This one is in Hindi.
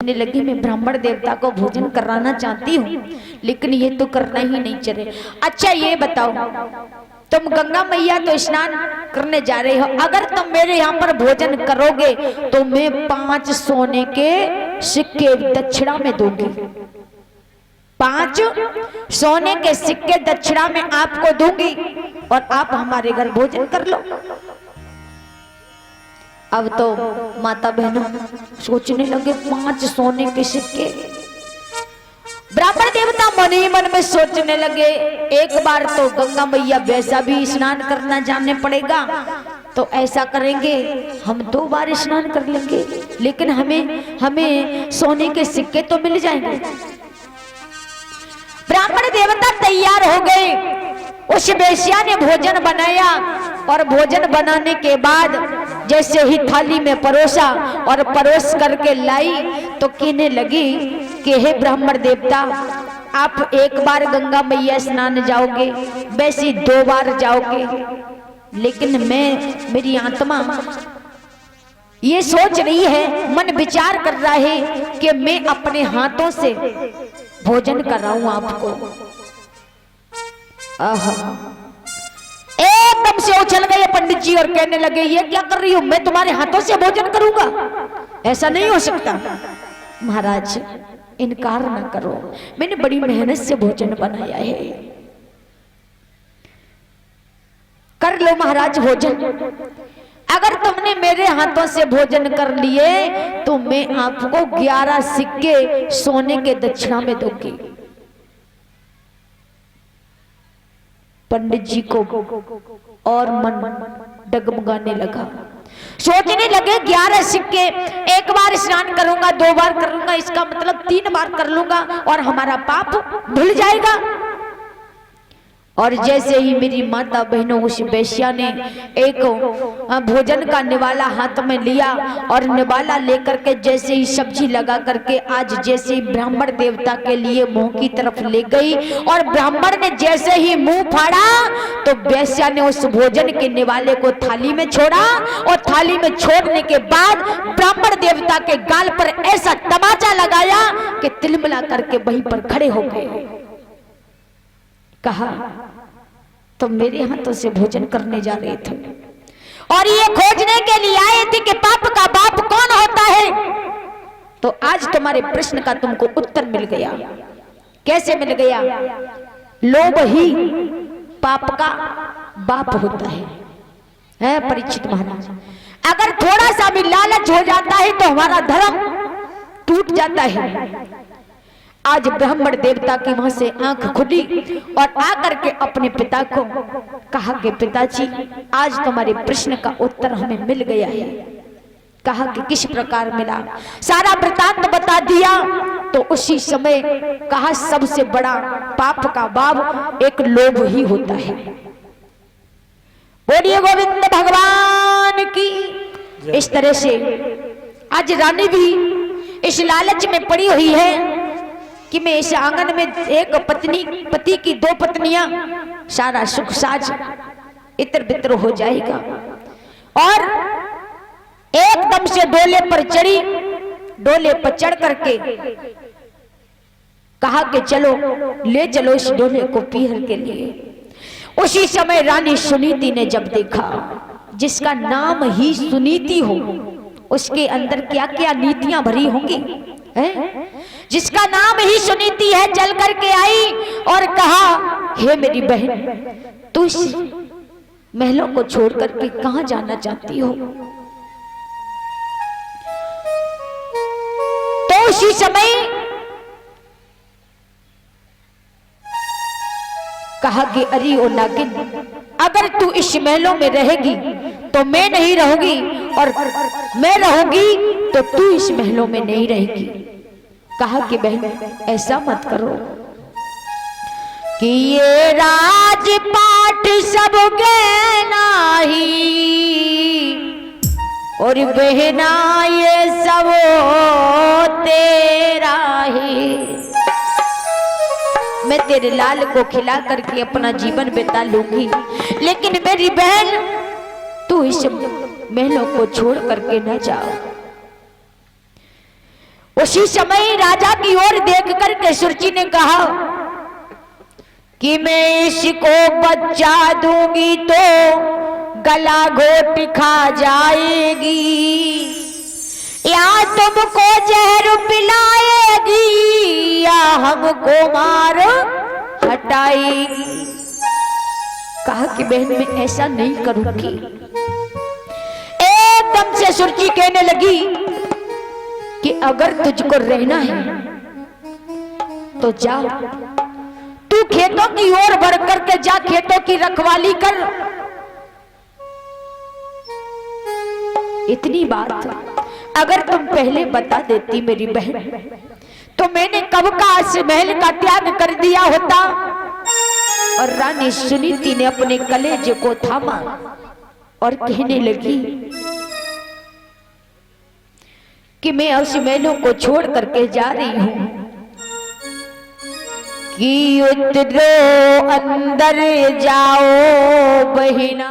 कहने लगी मैं ब्राह्मण देवता को भोजन कराना चाहती हूँ, लेकिन ये तो करना ही नहीं चले। अच्छा ये बताओ, तुम गंगा मैया तो स्नान करने जा रहे हो, अगर तुम मेरे यहाँ पर भोजन करोगे तो मैं 5 सोने के सिक्के दक्षिणा में दूंगी। 5 सोने के सिक्के दक्षिणा में आपको दूंगी और आप हमारे घर भोजन कर लो। अब तो माता बहनों सोचने लगे 5 सोने के सिक्के। ब्राह्मण देवता मन ही मन में सोचने लगे, एक बार तो गंगा मैया वैसा भी स्नान करना जानने पड़ेगा, तो ऐसा करेंगे हम 2 बार स्नान कर लेंगे, लेकिन हमें सोने के सिक्के तो मिल जाएंगे। ब्राह्मण देवता तैयार हो गए। उस वेश्या ने भोजन बनाया और भोजन बनाने के बाद जैसे ही थाली में परोसा और परोस करके लाई तो कहने लगी कि हे ब्राह्मण देवता, आप एक बार गंगा मैया स्नान जाओगे, वैसे 2 बार जाओगे, लेकिन मेरी आत्मा ये सोच रही है, मन विचार कर रहा है कि मैं अपने हाथों से भोजन कर रहा हूं आपको। एकदम से उछल गए पंडित जी और कहने लगे ये क्या कर रही हो, मैं तुम्हारे हाथों से भोजन करूंगा, ऐसा नहीं हो सकता। महाराज इनकार ना करो, मैंने बड़ी मेहनत से भोजन बनाया है, कर लो महाराज भोजन। अगर तुमने मेरे हाथों से भोजन कर लिए तो मैं आपको 11 सिक्के सोने के दक्षिणा में दूंगी। पंडित जी को और मन डगमगाने लगा, सोचने लगे 11 सिक्के, एक बार स्नान करूंगा, 2 बार करूंगा, इसका मतलब 3 बार कर लूंगा और हमारा पाप धुल जाएगा। और जैसे ही मेरी माता बहनों उस वेश्या ने एक भोजन का निवाला हाथ में लिया और निवाला लेकर के जैसे ही सब्जी लगा करके आज जैसे ही ब्राह्मण देवता के लिए मुंह की तरफ ले गई और ब्राह्मण ने जैसे ही मुंह फाड़ा तो वेश्या ने उस भोजन के निवाले को थाली में छोड़ा और थाली में छोड़ने के बाद ब्राह्मण देवता के गाल पर ऐसा तमाचा लगाया कि तिलमिला करके वहीं पर खड़े हो गए। कहा तुम मेरे हाथों से भोजन करने जा रहे थे और ये खोजने के लिए आए थे कि पाप का बाप कौन होता है, तो आज तुम्हारे प्रश्न का तुमको उत्तर मिल गया। कैसे मिल गया? लोभ ही पाप का बाप होता है परीक्षित महाराज। अगर थोड़ा सा भी लालच हो जाता है तो हमारा धर्म टूट जाता है। आज ब्राह्मण देवता की वहां से आंख खुली और आकर के अपने पिता को कहा कि पिताजी आज तुम्हारे प्रश्न का उत्तर हमें मिल गया है। कहा कि किस प्रकार मिला, सारा वृतांत बता दिया। तो उसी समय कहा सबसे बड़ा पाप का बाप एक लोभ ही होता है। बोलिए गोविंद भगवान की। इस तरह से आज रानी भी इस लालच में पड़ी हुई है कि मैं इस आंगन में एक पति की 2 पत्नियां, सारा सुख साज इतर बितर हो जाएगा। और एकदम से डोले पर चढ़ी, डोले पर चढ़ करके कहा कि चलो ले चलो इस डोले को पीहर के लिए। उसी समय रानी सुनीति ने जब देखा, जिसका नाम ही सुनीति हो उसके अंदर क्या क्या नीतियां भरी होंगी है? जिसका नाम ही सुनीति है, चल करके आई और कहा हे मेरी बहन, तू इस महलों को छोड़ करके कहां जाना चाहती हो? तो उसी समय कहा कि अरे ओ नागिन, अगर तू इस महलों में रहेगी तो मैं नहीं रहूंगी और मैं रहूंगी तो तू इस महलों में नहीं रहेगी। कहा कि बहन ऐसा मत करो कि ये राजपाट सब गहनाही और बहना ये सब तेरा ही। मैं तेरे लाल को खिला करके अपना जीवन बिता लूंगी, लेकिन मेरी बहन तू इस महलों को छोड़ करके न जाओ। उसी समय राजा की ओर देख कर के सुरुचि ने कहा कि मैं इसको बच्चा दूंगी तो गला घोट खा जाएगी, या तुमको जहर पिलाएगी, या हमको मार हटाएगी। कहा कि बहन मैं ऐसा नहीं करूंगी। एकदम से सुरुचि कहने लगी कि अगर तुझको रहना है तो जा, तू खेतों की ओर बढ़ करके जा, खेतों की रखवाली कर। इतनी बात अगर तुम पहले बता देती मेरी बहन, तो मैंने कब का इस महल का त्याग कर दिया होता। और रानी सुनीति ने अपने कलेजे को थामा और कहने लगी कि मैं उस महलों को छोड़ करके जा रही हूं, कि उतरो अंदर जाओ बहिना।